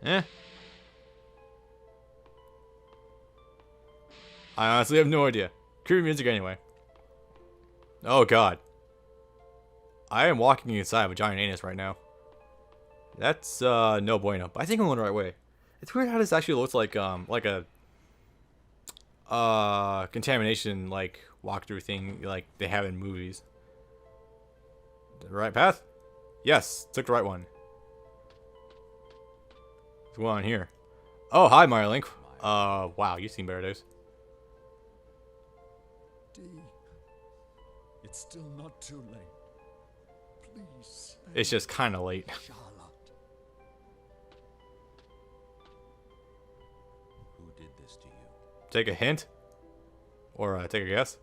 Eh. I honestly have no idea. Creepy music anyway. Oh god. I am walking inside of a giant anus right now. That's no bueno. But I think I'm going the right way. It's weird how this actually looks like a contamination like walkthrough thing like they have in movies. The right path? Yes, took the right one. What's going on here? Oh, hi Meier. Wow, you've seen better days. D, it's still not too late. Please. It's just kind of late. Charlotte. Who did this to you? Take a hint? Or take a guess?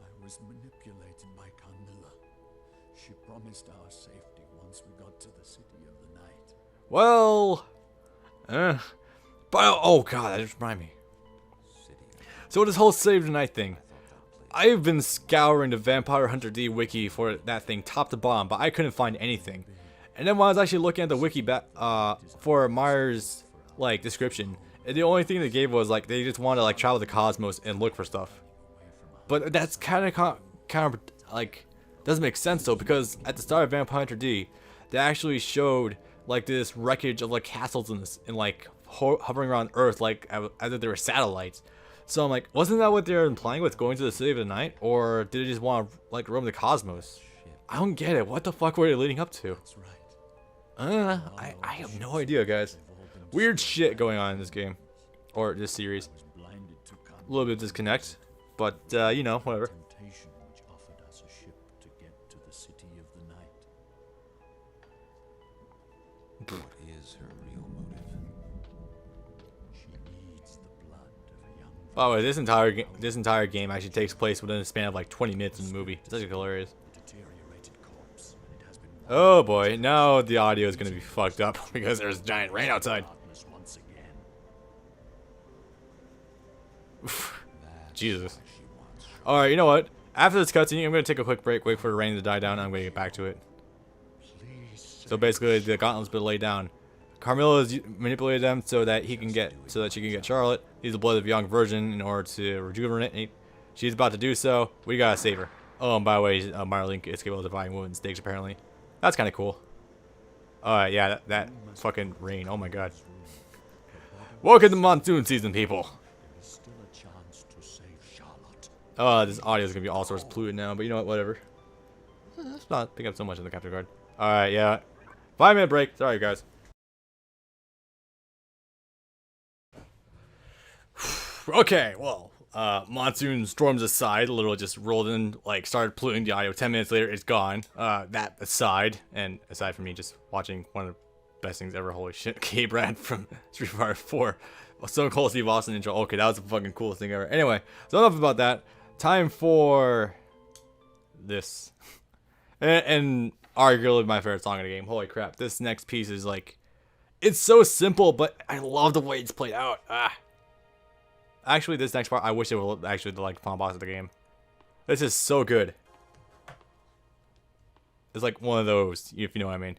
I was manipulated by Carmila. She promised our safety once we got to the city of the night. Well, but oh god, that just reminded me. So this whole save the night thing, I've been scouring the Vampire Hunter D wiki for that thing top to bottom, but I couldn't find anything. And then when I was actually looking at the wiki for Meier's like description, the only thing they gave was like they just wanted to like travel the cosmos and look for stuff. But that's kind of like doesn't make sense though, because at the start of Vampire Hunter D, they actually showed like this wreckage of like castles in like hovering around Earth like as if they were satellites. So I'm like, wasn't that what they're implying with going to the city of the night, or did they just want to like roam the cosmos? I don't get it. What the fuck were they leading up to? That's right. I have no idea, guys. Weird shit going on in this game, or this series. Blinded to A little bit of disconnect, but you know, whatever. temptation which offered us a ship to get to the city of the night. What is her real motive? She needs the blood of a young By the way, this entire game actually takes place within a span of like 20 minutes in the movie. It's actually hilarious. deteriorated corpse. It has been Oh boy, now the audio is gonna be fucked up because there's giant rain outside. darkness once again. Jesus. Alright, you know what? After this cutscene, I'm gonna take a quick break, wait for the rain to die down, and I'm gonna get back to it. Please. So basically, the gauntlet's been laid down. Carmilla has manipulated them so that she can get Charlotte. Use the blood of a young virgin in order to rejuvenate. She's about to do so. We gotta save her. Oh, and by the way, Meier is capable of defying women's stakes apparently. That's kind of cool. Alright, yeah, that fucking rain. Oh my god. Welcome to monsoon season, people. There is still a chance to save Charlotte. This audio is gonna be all sorts of polluted now, but you know what? Whatever. Let's not pick up so much in the capture card. Alright, yeah. 5-minute break. Sorry, guys. Okay, well, monsoon storms aside, literally just rolled in, like, started polluting the audio. 10 minutes later, it's gone. That aside, and aside from me just watching one of the best things ever, holy shit, K-Brad from Street Fighter 4. So cool Steve Austin intro. Okay, that was the fucking coolest thing ever. Anyway, so enough about that. Time for this. and arguably my favorite song in the game. Holy crap, this next piece is like, it's so simple, but I love the way it's played out. Actually, this next part, I wish it would actually like the final boss of the game. This is so good. It's like one of those, if you know what I mean.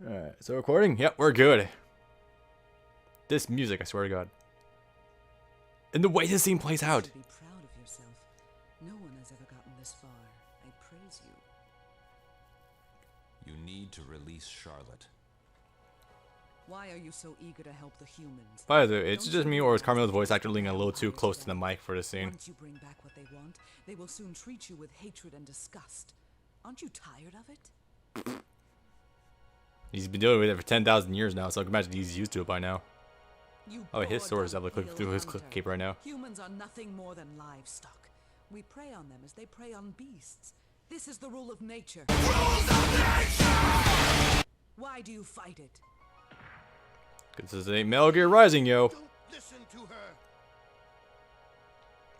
Alright, so recording? Yep, we're good. This music, I swear to God. And the way this scene plays out. You should be proud of yourself. No one has ever gotten this far. I praise you. You need to release Charlotte. Why are you so eager to help the humans? By the way, it's just me or is Carmila's voice actor leaning a little too close to the mic for this scene? Once you bring back what they want, they will soon treat you with hatred and disgust. Aren't you tired of it? He's been dealing with it for 10,000 years now, so I can imagine he's used to it by now. You Oh, his bored sword is able to click uphill through his hunter. cape right now. Humans are nothing more than livestock. We prey on them as they prey on beasts. This is the rule of nature. Rules of nature! Why do you fight it? This is a Metal Gear Rising, yo. Don't listen to her.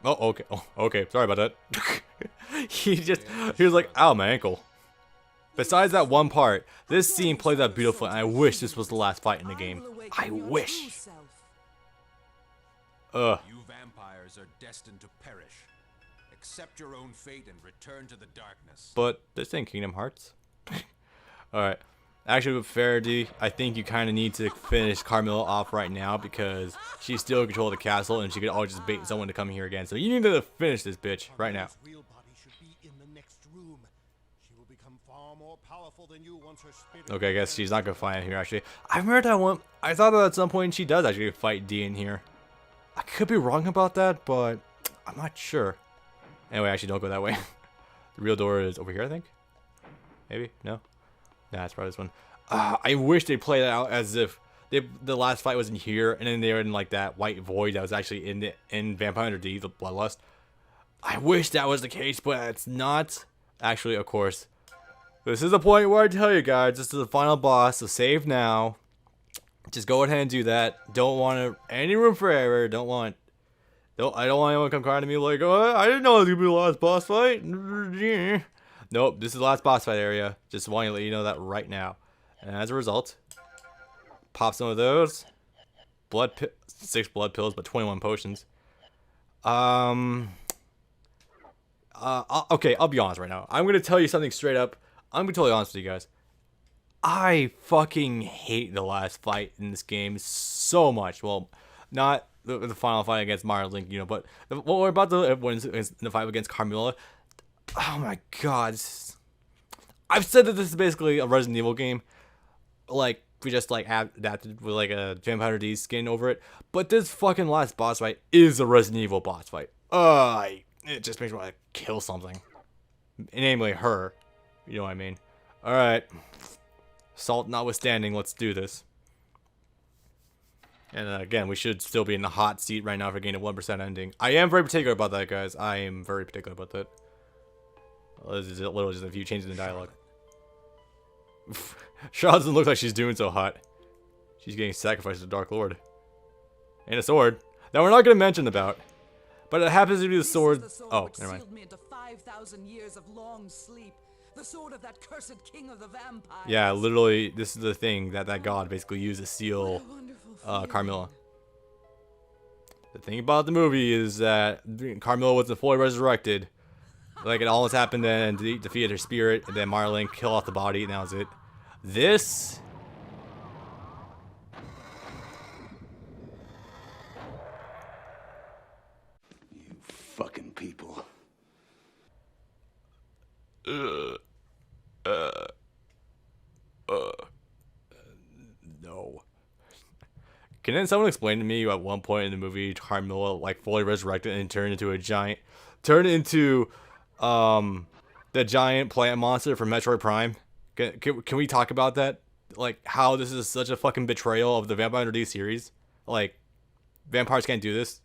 Oh, okay. Oh, okay. Sorry about that. he was like, ow, my ankle. Besides that one part, this scene plays out beautifully, and I wish this was the last fight in the game. I wish. Ugh. You vampires are destined to perish. Accept your own fate and return to the darkness. But this ain't Kingdom Hearts. Alright. Actually, with Faraday, I think you kind of need to finish Carmilla off right now because she's still in control of the castle and she could always just bait someone to come here again. So you need to finish this bitch right now. Real body should be in the next room. She will become far more powerful than you once her spirit. Okay, I guess she's not gonna fight in here actually. I remember that one. I thought that at some point she does actually fight D in here. I could be wrong about that, but I'm not sure. Anyway, actually, don't go that way. The real door is over here, I think. Maybe? No? Nah, it's probably this one. I wish they played it out as if the last fight was in here, and then they were in like that white void that was actually in Vampire Hunter D, the Bloodlust. I wish that was the case, but it's not. Actually, of course. This is the point where I tell you guys, this is the final boss, so save now. Just go ahead and do that. Don't want any room for error. I don't want anyone to come crying to me like, oh, I didn't know it was gonna be the last boss fight. Nope, this is the last boss fight area. Just wanting to let you know that right now. And as a result, pop some of those. 6 blood pills, but 21 potions. Okay, I'll be honest right now. I'm gonna tell you something straight up. I'm gonna be totally honest with you guys. I fucking hate the last fight in this game so much. Well, not the final fight against Meier Link, you know, but what we're about to win the fight against Carmila. Oh my god. I've said that this is basically a Resident Evil game. Like, we just like adapted with like a Vampire Hunter D skin over it. But this fucking last boss fight is a Resident Evil boss fight. It just makes me want to kill something. Namely her. You know what I mean. Alright. Salt notwithstanding, let's do this. And again, we should still be in the hot seat right now for getting a 1% ending. I am very particular about that, guys. I am very particular about that. This is literally just a few changes in dialogue. Shaw doesn't look like she's doing so hot. She's getting sacrificed to the Dark Lord. And a sword. That we're not going to mention about. But it happens to be the sword. Oh, never mind. Me into 5,000 years of long sleep. The sword of that cursed king of the vampires. Yeah, literally, this is the thing that god basically used to seal Carmilla. The thing about the movie is that Carmilla wasn't fully resurrected. Like, it almost happened then, and defeated her spirit, and then Marlene killed off the body, and that was it. This... You fucking people. No. Can then someone explain to me at one point in the movie Carmilla like fully resurrected and turned into the giant plant monster from Metroid Prime? Can we talk about that? Like how this is such a fucking betrayal of the Vampire Hunter D series? Like vampires can't do this.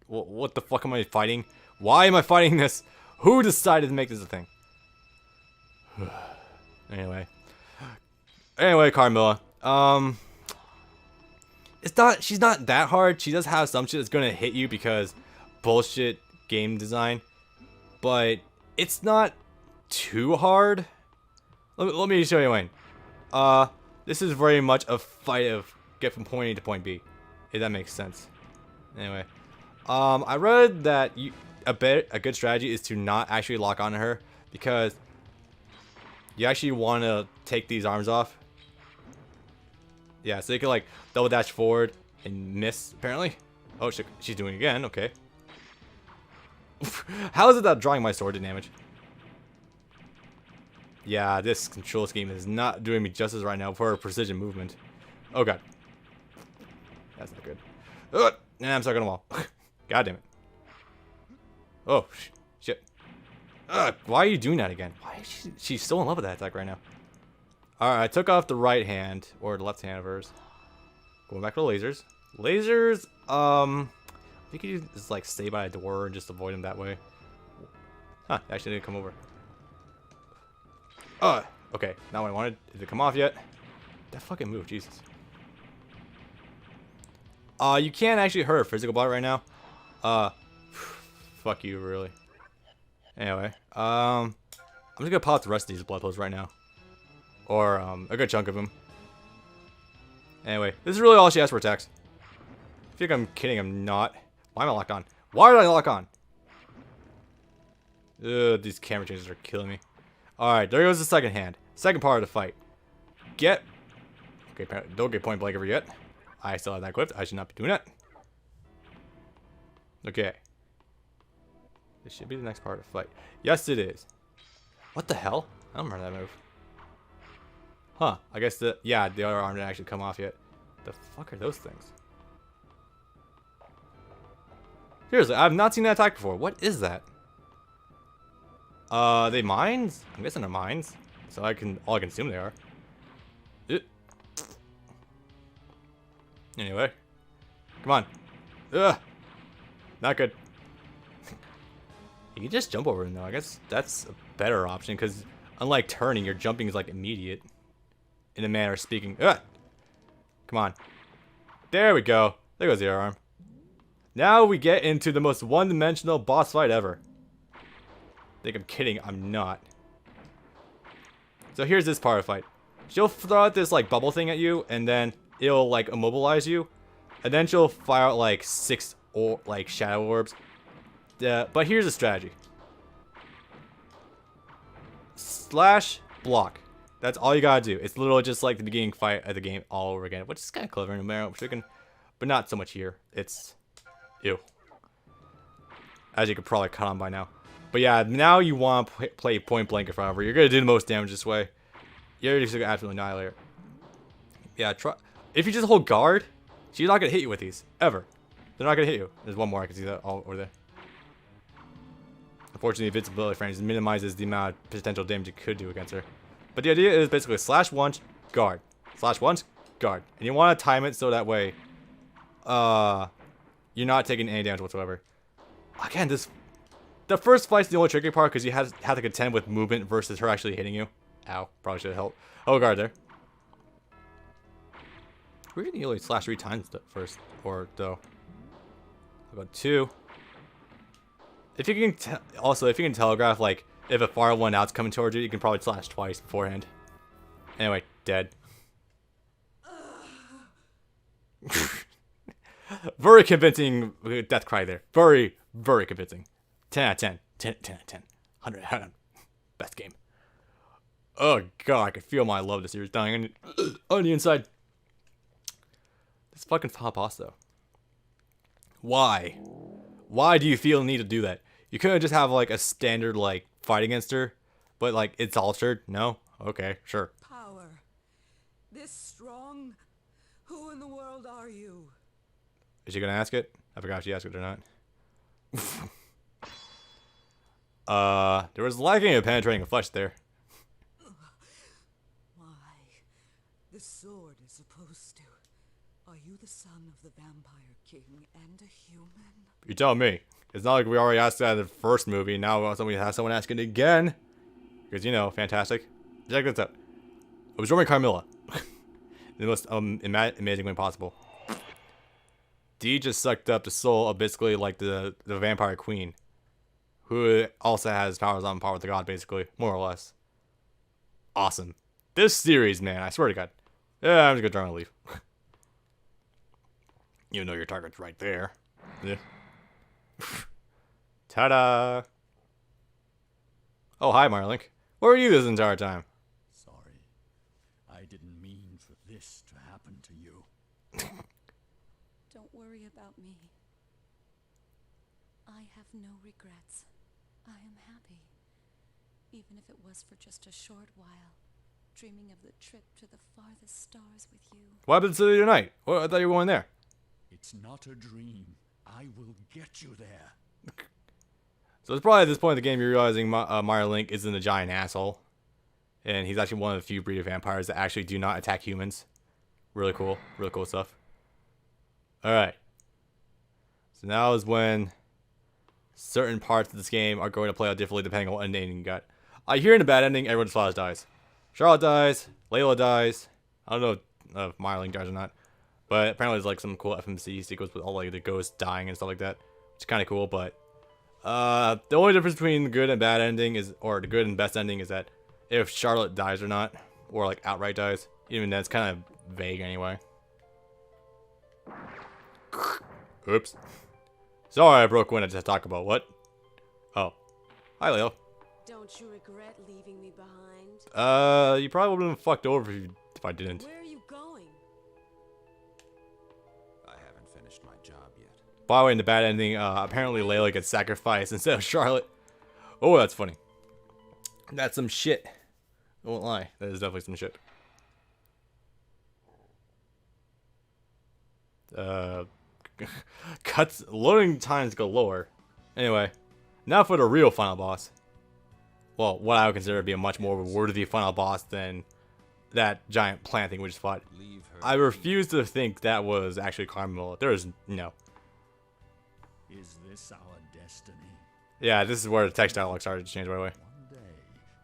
What the fuck am I fighting? Why am I fighting this? Who decided to make this a thing? Anyway, Carmilla. She's not that hard. She does have some shit that's gonna hit you because bullshit game design, but it's not too hard. Let me show you mine. This is very much a fight of get from point A to point B, if that makes sense. Anyway, I read that a good strategy is to not actually lock onto her because you actually want to take these arms off. Yeah, so you can like double dash forward and miss apparently. Oh shit, she's doing it again. Okay. How is it that drawing my sword did damage? Yeah, this control scheme is not doing me justice right now for precision movement. Oh god. That's not good. And I'm stuck on the wall. God damn it. Oh, shit. Why are you doing that again? Why is she's so in love with that attack right now. Alright, I took off the right hand, or the left hand of hers. Going back to the lasers. Lasers, you could just like stay by a door and just avoid them that way. Huh, actually didn't come over. Okay, not what I wanted. Did it come off yet? That fucking move, Jesus. You can't actually hurt a physical body right now. Fuck you, really. Anyway, I'm just gonna pop the rest of these blood pills right now. Or, a good chunk of them. Anyway, this is really all she has for attacks. I think I'm kidding, I'm not. Why am I locked on? Why did I lock on? Ugh, these camera changes are killing me. Alright, there goes the second hand. Second part of the fight. get... Okay, don't get point blank ever yet. I still have that equipped. I should not be doing that. Okay. This should be the next part of the fight. Yes, it is. What the hell? I don't remember that move. Huh. I guess the other arm didn't actually come off yet. The fuck are those things? Seriously, I've not seen that attack before. What is that? They mines? I'm guessing they're mines. So all I can assume they are. Anyway. Come on. Ugh. Not good. You can just jump over them though. I guess that's a better option because unlike turning, your jumping is like immediate. In a manner of speaking. Ugh. Come on. There we go. There goes the other arm. Now we get into the most one-dimensional boss fight ever. I think I'm kidding. I'm not. So here's this part of the fight. She'll throw out this like bubble thing at you, and then it'll like immobilize you, and then she'll fire out like 6 like shadow orbs. But here's the strategy. Slash block. That's all you gotta do. It's literally just like the beginning fight of the game all over again, which is kind of clever in Meier, but not so much here. It's ew. As you could probably cut on by now. But yeah, now you want to play point blank if ever. You're gonna do the most damage this way. You're just gonna absolutely annihilate her. Yeah, try. If you just hold guard, she's not gonna hit you with these ever. They're not gonna hit you. There's one more. I can see that all over there. Unfortunately, invincibility frames minimizes the amount of potential damage you could do against her. But the idea is basically slash once, guard. Slash once, guard. And you want to time it so that way you're not taking any damage whatsoever. Again, the first fight's the only tricky part because you have to contend with movement versus her actually hitting you. Ow, probably should have helped. Oh, guard there. We're gonna only slash 3 times first, or though. I'll go 2. If you can also, if you can telegraph like if a far one out's coming towards you, you can probably slash twice beforehand. Anyway, dead. Very convincing death cry there. Very, very convincing. 10 out of 10. 10 out of 10. 100 out of 10. Best game. Oh god, I can feel my love this series dying on the inside. This fucking final boss though. Why? Why do you feel the need to do that? You couldn't just have like a standard like fight against her, but like it's altered. No? Okay, sure. Power. This strong. Who in the world are you? Is she gonna ask it? I forgot if she asked it or not. There was lacking of penetrating a flesh there. Why? The sword is supposed to. Are you the son of the Vampire King and a human? You tell me. It's not like we already asked that in the first movie. Now we want somebody to have someone asking it again. Because, you know, fantastic. Check this out. Absorbing Carmila. In the most amazing way possible. D just sucked up the soul of basically like the Vampire Queen. Who also has powers on par with the god, basically. More or less. Awesome. This series, man, I swear to god. Yeah, I'm just gonna try and leave. You know your target's right there. Yeah. Ta-da! Oh, hi, Marlink. Where were you this entire time? Sorry. I didn't mean for this to happen to you. Don't worry about me. I have no regrets. I am happy. Even if it was for just a short while. Dreaming of the trip to the farthest stars with you. What happened to the tonight? Well, I thought you were going there. It's not a dream. I will get you there. So it's probably at this point in the game you're realizing Marlink isn't a giant asshole. And he's actually one of the few breed of vampires that actually do not attack humans. Really cool. Really cool stuff. Alright. So now is when certain parts of this game are going to play out differently depending on what ending you got. I hear in the bad ending, everyone's flowers dies. Charlotte dies. Layla dies. I don't know if Marlink dies or not. But apparently there's like some cool FMC sequence with all like the ghosts dying and stuff like that. It's kind of cool, but the only difference between the good and bad ending is, or the good and best ending is that if Charlotte dies or not, or like outright dies, even then it's kind of vague anyway. Oops. Sorry I broke when I just talked about what? Oh. Hi, Leo. Don't you regret leaving me behind? You probably would have been fucked over if I didn't. Where are you going? I haven't finished my job yet. By the way, in the bad ending, apparently Layla gets sacrificed instead of Charlotte. Oh, that's funny. That's some shit. I won't lie. That is definitely some shit. Cuts loading times galore. Anyway, now for the real final boss. Well, what I would consider to be a much more worthy final boss than that giant plant thing we just fought. Leave her. I refuse to think that was actually Carmila. There is no. Is this our destiny? Yeah, this is where the text dialogue started to change, by the way. One day,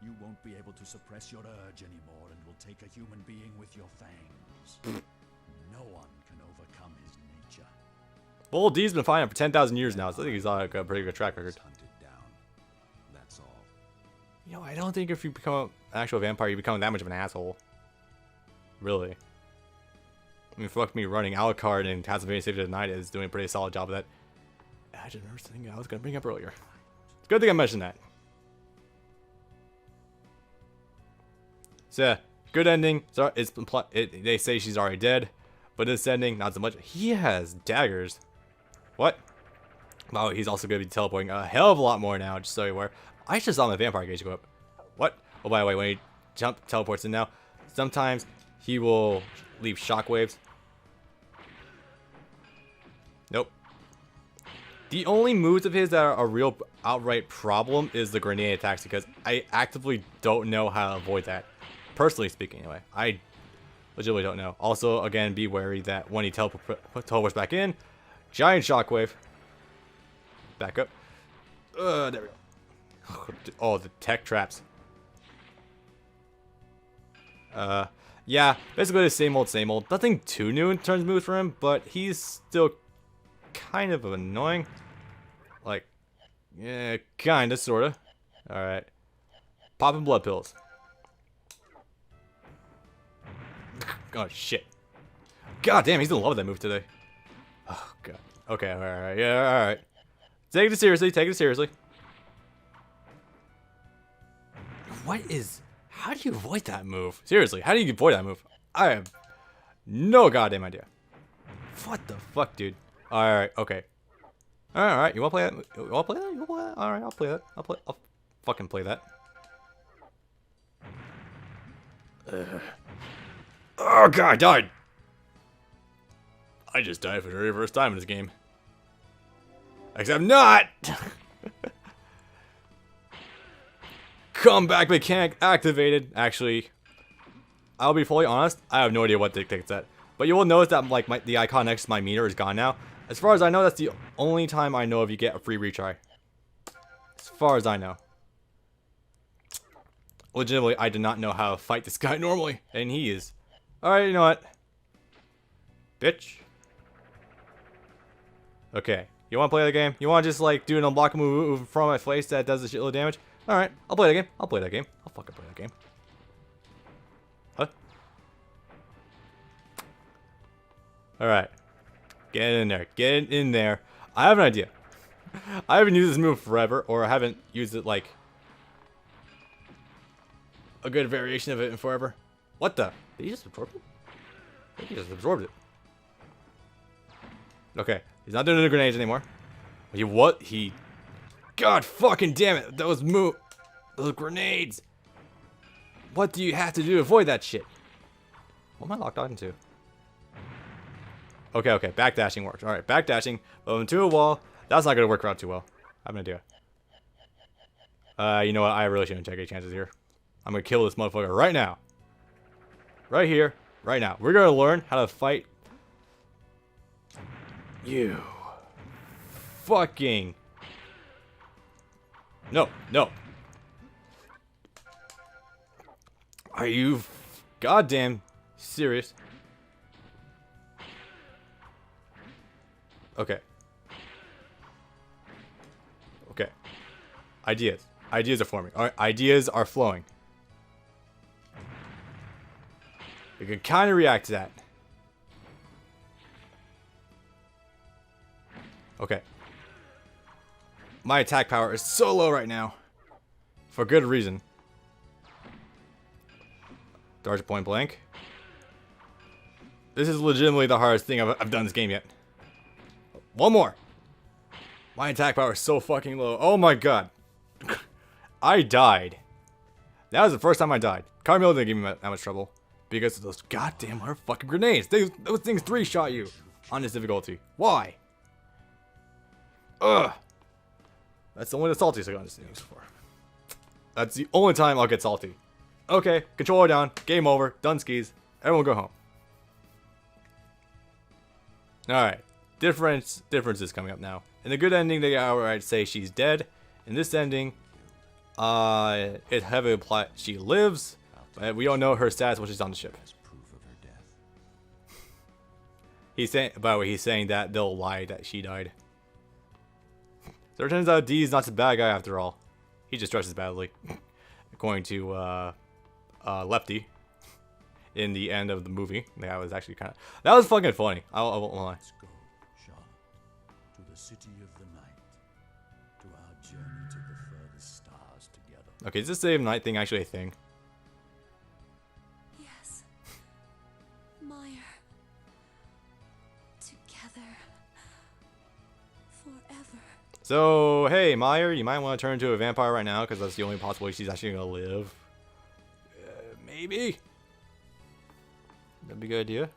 you won't be able to suppress your urge anymore and will take a human being with your fangs. No one can overcome his nature. Well, D's been fighting for 10,000 years now, so I think he's like a pretty good track record. Hunted down. That's all. You know, I don't think if you become an actual vampire, you become that much of an asshole. Really. I mean, fuck me, running Alucard and Castlevania Save the Night is doing a pretty solid job of that. I just remember something I was going to bring up earlier. It's a good thing I mentioned that. So, yeah, good ending. So they say she's already dead, but this ending, not so much. He has daggers. What? Wow, he's also going to be teleporting a hell of a lot more now, just so you're aware. I just saw my vampire gauge go up. What? Oh, by the way, when he teleports in now, sometimes he will leave shockwaves. Nope. The only moves of his that are a real outright problem is the grenade attacks, because I actively don't know how to avoid that. Personally speaking, anyway. I legitimately don't know. Also, again, be wary that when he teleports back in, giant shockwave. Back up. There we go. Oh, the tech traps. Yeah, basically the same old, same old. Nothing too new in terms of moves for him, but he's still kind of annoying. Like, yeah, kinda, sorta. Alright. Popping blood pills. Oh, shit. God damn, he's in love with that move today. Oh, God. Okay, alright, yeah, alright. Take it seriously, take it seriously. What is... How do you avoid that move? Seriously, how do you avoid that move? I have no goddamn idea. What the fuck, dude? Alright, okay. Alright, you wanna play that? You wanna play that? You wanna play that? Alright, I'll play that. I'll fucking play that. Oh god, I died! I just died for the very first time in this game. Except not! Comeback mechanic activated. Actually, I'll be fully honest, I have no idea what dictates that. But you will notice that like the icon next to my meter is gone now. As far as I know, that's the only time I know if you get a free retry. As far as I know. Legitimately, I did not know how to fight this guy normally. And he is. Alright, you know what? Bitch. Okay. You want to play the game? You want to just like do an unblockable move in front of my face that does a shitload of damage? Alright, I'll play that game. I'll play that game. I'll fucking play that game. Huh? Alright. Get in there. Get in there. I have an idea. I haven't used this move forever, or I haven't used it like a good variation of it in forever. What the? Did he just absorb it? I think he just absorbed it. Okay. He's not doing the grenades anymore. He what? He... God fucking damn it. Those grenades. What do you have to do to avoid that shit? What am I locked on to? Okay, okay. Backdashing works. Alright, backdashing. But into a wall. That's not going to work out too well. I have an idea. You know what? I really shouldn't take any chances here. I'm going to kill this motherfucker right now. Right here. Right now. We're going to learn how to fight. You. Fucking. No, no. Are you goddamn serious? Okay. Okay. Ideas. Ideas are forming. Alright, ideas are flowing. You can kind of react to that. Okay. My attack power is so low right now. For good reason. Dodge point blank. This is legitimately the hardest thing I've done in this game yet. One more. My attack power is so fucking low. Oh my god. I died. That was the first time I died. Carmila didn't give me that much trouble. Because of those goddamn motherfucking grenades. Those things 3-shot you on this difficulty. Why? Ugh. That's the only the saltiest I got this thing for. That's the only time I'll get salty. Okay, controller down. Game over. Done skis. Everyone go home. Alright. Differences coming up now. In the good ending, they outright say she's dead. In this ending, it heavily implies she lives. But we don't know her status when she's on the ship. He's saying, by the way, he's saying that they'll lie that she died. So it turns out Dee's not the bad guy after all. He just dresses badly, according to Lefty. In the end of the movie, that was actually that was fucking funny. I won't lie. Let's go, Charlotte, to the city of the night, to our journey to the furthest stars together. Okay, is this save night thing actually a thing? Yes. Meier. Together. Forever. So, hey, Meier, you might want to turn into a vampire right now, because that's the only possible way she's actually going to live. Maybe? That'd be a good idea.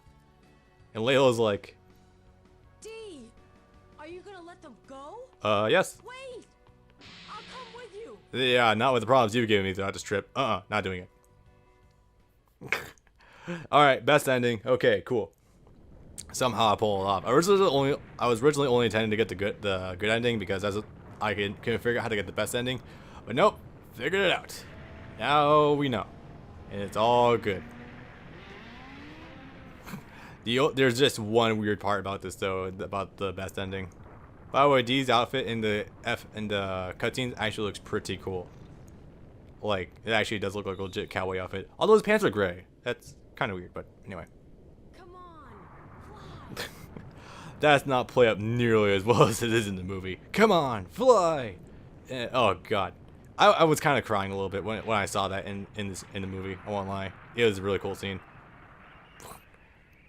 And Layla's like... Dee! Are you gonna let them go? Yes. Wait! I'll come with you! Yeah, not with the problems you've given me throughout this trip. Not doing it. Alright, best ending. Okay, cool. Somehow I pull it off. I was originally only intending to get the good ending because I couldn't figure out how to get the best ending. But nope, figured it out. Now we know. And it's all good. There's just one weird part about this though, about the best ending. By the way, Dee's outfit in the cutscenes actually looks pretty cool. Like, it actually does look like a legit cowboy outfit. Although his pants are gray. That's kind of weird, but anyway. Come on! Fly! That's not play up nearly as well as it is in the movie. Come on, fly! Oh god. I was kind of crying a little bit when I saw that in the movie. I won't lie. It was a really cool scene.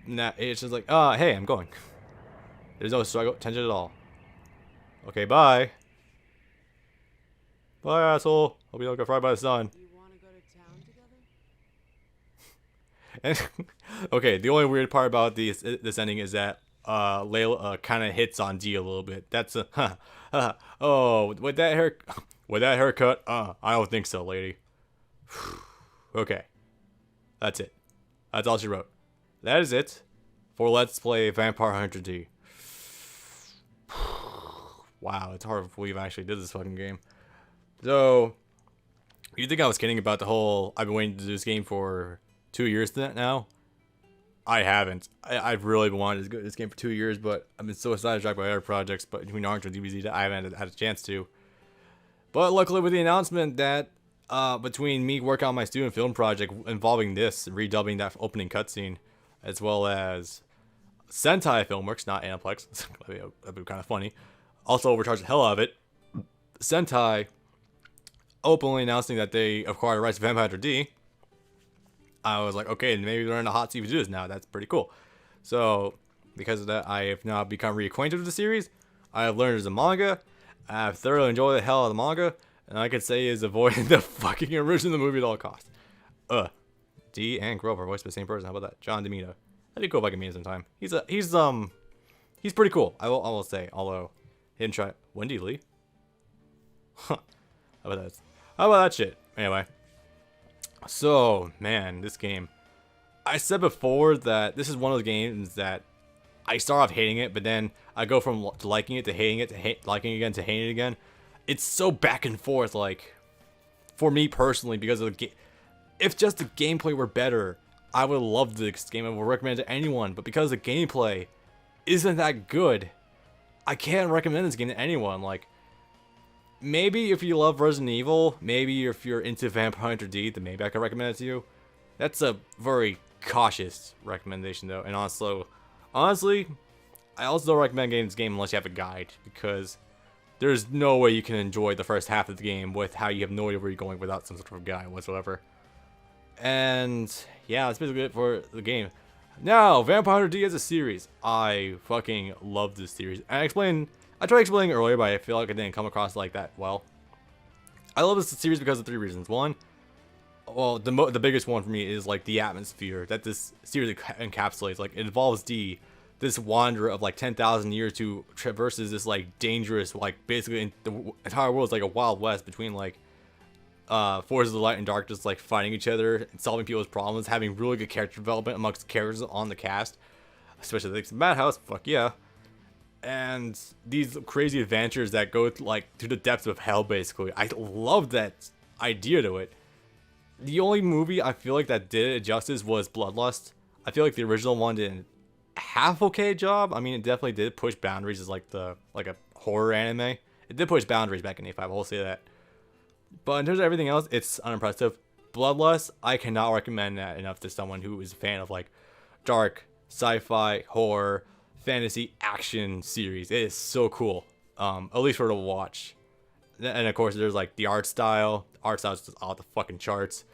Nah, it's just like, hey, I'm going. There's no struggle, tension at all. Okay, bye. Bye, asshole. Hope you don't get fried by the sun. You wanna go to town together? And okay, the only weird part about this ending is that Layla kind of hits on Dee a little bit. That's a oh, with that haircut, I don't think so, lady. Okay, that's it. That's all she wrote. That is it for Let's Play Vampire Hunter D. Wow, it's hard to believe I actually did this fucking game. So, you think I was kidding about the whole I've been waiting to do this game for 2 years now? I haven't. I've really been wanting to do this game for 2 years, but I've been so sidetracked by other projects, but between Naruto and DBZ that I haven't had a chance to. But luckily with the announcement that between me working on my student film project involving this, redubbing that opening cutscene, as well as Sentai Filmworks, not Aniplex, that'd be kind of funny, also overcharged the hell out of it, Sentai openly announcing that they acquired the rights to Vampire Hunter D, I was like, okay, maybe they're in the hot seat to do this now. That's pretty cool. So, because of that, I have now become reacquainted with the series. I have learned there's a manga. I have thoroughly enjoyed the hell out of the manga. And I could say is avoiding the fucking original movie at all costs. Dee and Grover voiced by the same person. How about that? John DeMita. That'd be cool if I could meet him sometime. He's pretty cool. I will say. Although, he didn't try. Wendy Lee? Huh. How about that? How about that shit? Anyway. So, man, this game. I said before that this is one of those games that I start off hating it, but then I go from liking it to hating it to liking it again to hating it again. It's so back and forth, like, for me personally, because of the game. If just the gameplay were better, I would love this game. I would recommend it to anyone, but because the gameplay isn't that good, I can't recommend this game to anyone. Like, maybe if you love Resident Evil, maybe if you're into Vampire Hunter D, then maybe I could recommend it to you. That's a very cautious recommendation, though. And honestly, I also don't recommend getting this game unless you have a guide, because there's no way you can enjoy the first half of the game with how you have no idea where you're going without some sort of guide whatsoever. And yeah, that's basically it for the game. Now, Vampire Hunter D as a series. I fucking love this series. And I tried explaining earlier, but I feel like I didn't come across like that well. I love this series because of 3 reasons. One, well, the biggest one for me is like the atmosphere that this series encapsulates. Like, it involves D, this wanderer of like 10,000 years who traverses this like dangerous, like basically the entire world is like a Wild West between like forces of light and darkness, like fighting each other and solving people's problems, having really good character development amongst characters on the cast, especially the Madhouse. Fuck yeah. And these crazy adventures that go like to the depths of hell, basically. I love that idea to it. The only movie I feel like that did it justice was Bloodlust. I feel like the original one did a half okay job. I mean, it definitely did push boundaries as like a horror anime. It did push boundaries back in '85. I'll say that. But in terms of everything else, it's unimpressive. Bloodlust, I cannot recommend that enough to someone who is a fan of like dark sci-fi, horror, fantasy, action series. It is so cool. At least for to watch. And of course, there's like the art style. The art style is just off the fucking charts.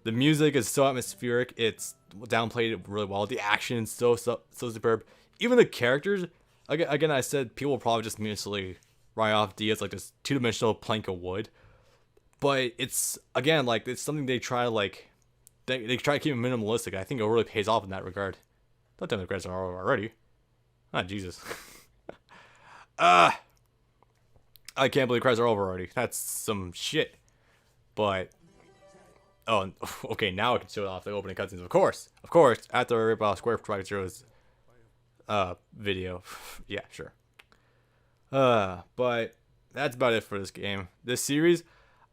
The music is so atmospheric. It's downplayed really well. The action is so superb. Even the characters. Again, I said people will probably just immediately write off D as like this 2-dimensional plank of wood. But it's, again, like, it's something they try to, like, they try to keep it minimalistic. I think it really pays off in that regard. Don't tell me the credits are over already. Ah, Jesus. I can't believe credits are over already. That's some shit. But, oh, okay, now I can show off the opening cutscenes. Of course, after I rip off Square Project Zero's video. Yeah, sure. But that's about it for this game. This series,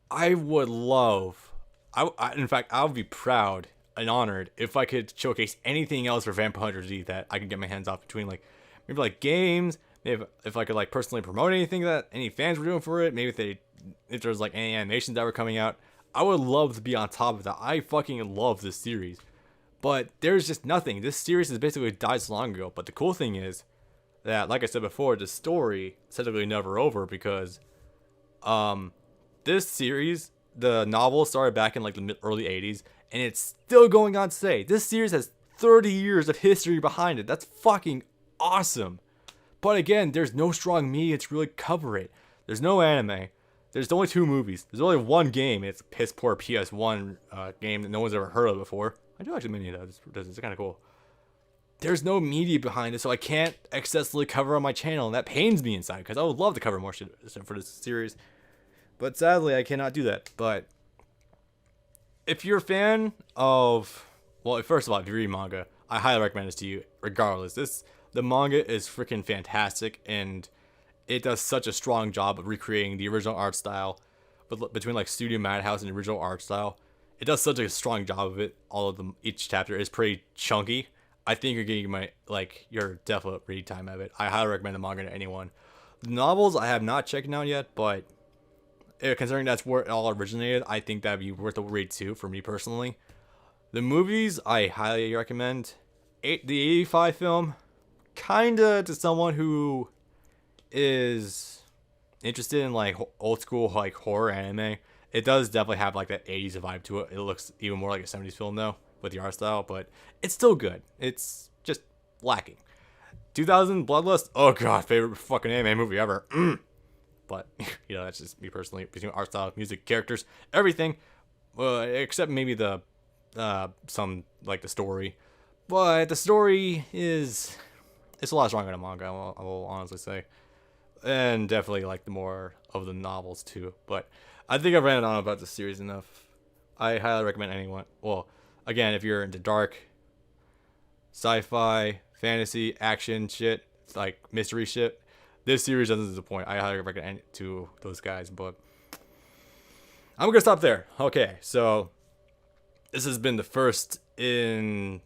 I would love, in fact, I would be proud and honored if I could showcase anything else for Vampire Hunter D that I can get my hands off between, like, maybe like games, maybe if I could like personally promote anything that any fans were doing for it, maybe if there's like any animations that were coming out, I would love to be on top of that. I fucking love this series, but there's just nothing. This series has basically died so long ago. But the cool thing is that, like I said before, the story is technically never over because, this series, the novel started back in like the early 80s, and it's still going on today. This series has 30 years of history behind it. That's fucking awesome. But again, there's no strong media to really cover it. There's no anime. There's only 2 movies. There's only 1 game. It's a piss poor PS1 game that no one's ever heard of before. I do actually many of those. It's kind of cool. There's no media behind it, so I can't excessively cover on my channel, and that pains me inside because I would love to cover more shit for this series. But sadly, I cannot do that. But if you're a fan of, well, first of all, if you read manga, I highly recommend this to you. Regardless, the manga is freaking fantastic, and it does such a strong job of recreating the original art style, but between like Studio Madhouse and the original art style, it does such a strong job of it. All of them, each chapter is pretty chunky. I think you're getting your definite read time of it. I highly recommend the manga to anyone. The novels I have not checked out yet, but considering that's where it all originated, I think that'd be worth a read too, for me personally. The movies, I highly recommend. The 85 film, kinda to someone who is interested in like old school like horror anime. It does definitely have like that 80s vibe to it. It looks even more like a 70s film though, with the art style, but it's still good. It's just lacking. 2000 Bloodlust, oh god, favorite fucking anime movie ever. But, you know, that's just me personally. Between art style, music, characters, everything. Except maybe the the story. But the story it's a lot stronger than manga, I will honestly say. And definitely like the more of the novels too. But I think I've ranted on about this series enough. I highly recommend anyone. Well, again, if you're into dark, sci-fi, fantasy, action shit, like mystery shit, this series doesn't disappoint. I highly recommend it to those guys, but I'm gonna stop there. Okay, so this has been the first in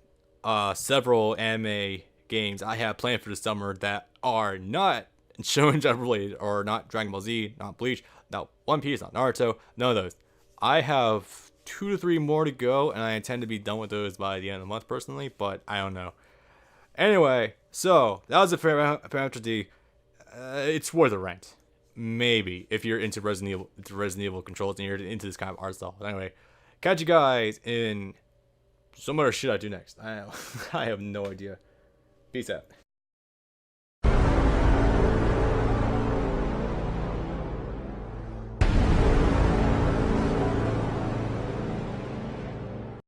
several anime games I have planned for the summer that are not Shonen Jump related, or not Dragon Ball Z, not Bleach, not One Piece, not Naruto, none of those. I have 2 to 3 more to go, and I intend to be done with those by the end of the month personally, but I don't know. Anyway, so that was a Vampire D. It's worth a rent. Maybe, if you're into Resident Evil controls and you're into this kind of art style. But anyway, catch you guys in So what should I do next? I have no idea. Peace out.